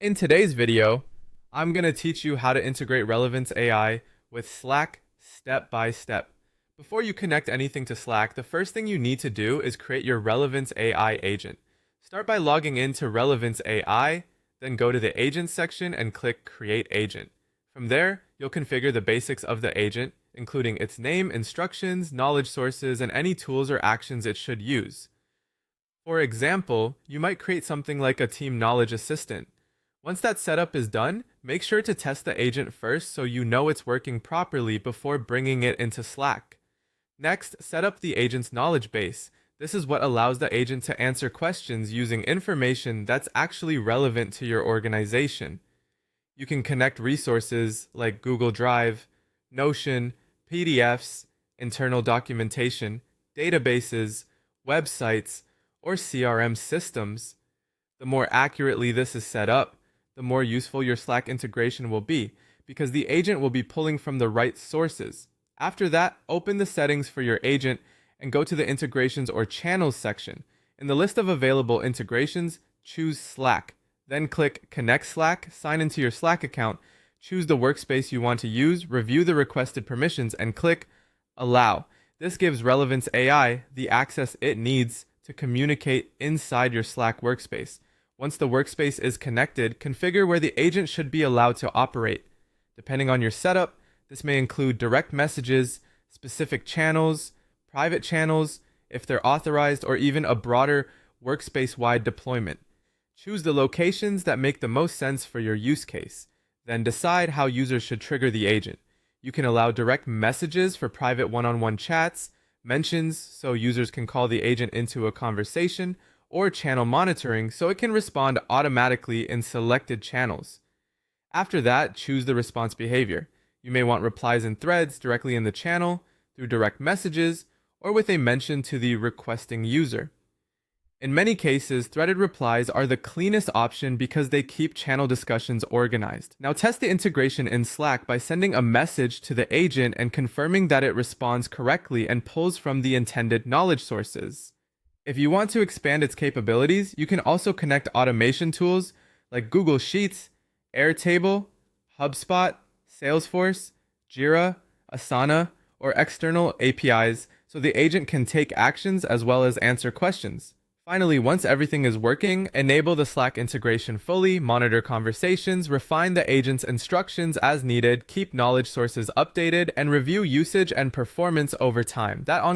In today's video, I'm going to teach you how to integrate Relevance AI with Slack step by step. Before you connect anything to Slack, the first thing you need to do is create your Relevance AI agent. Start by logging into Relevance AI, then go to the Agent section and click Create Agent. From there, you'll configure the basics of the agent, including its name, instructions, knowledge sources, and any tools or actions it should use. For example, you might create something like a team knowledge assistant. Once that setup is done, make sure to test the agent first so you know it's working properly before bringing it into Slack. Next, set up the agent's knowledge base. This is what allows the agent to answer questions using information that's actually relevant to your organization. You can connect resources like Google Drive, Notion, PDFs, internal documentation, databases, websites, or CRM systems. The more accurately this is set up, the more useful your Slack integration will be, because the agent will be pulling from the right sources. After that, open the settings for your agent and go to the integrations or channels section. In the list of available integrations, choose Slack. Then click Connect Slack, sign into your Slack account, choose the workspace you want to use, review the requested permissions, and click Allow. This gives Relevance AI the access it needs to communicate inside your Slack workspace. Once the workspace is connected, configure where the agent should be allowed to operate. Depending on your setup, this may include direct messages, specific channels, private channels, if they're authorized, or even a broader workspace-wide deployment. Choose the locations that make the most sense for your use case. Then decide how users should trigger the agent. You can allow direct messages for private one-on-one chats, mentions so users can call the agent into a conversation, or channel monitoring so it can respond automatically in selected channels. After that, choose the response behavior. You may want replies in threads directly in the channel, through direct messages, or with a mention to the requesting user. In many cases, threaded replies are the cleanest option because they keep channel discussions organized. Now test the integration in Slack by sending a message to the agent and confirming that it responds correctly and pulls from the intended knowledge sources. If you want to expand its capabilities, you can also connect automation tools like Google Sheets, Airtable, HubSpot, Salesforce, Jira, Asana, or external APIs so the agent can take actions as well as answer questions. Finally, once everything is working, enable the Slack integration fully, monitor conversations, refine the agent's instructions as needed, keep knowledge sources updated, and review usage and performance over time. That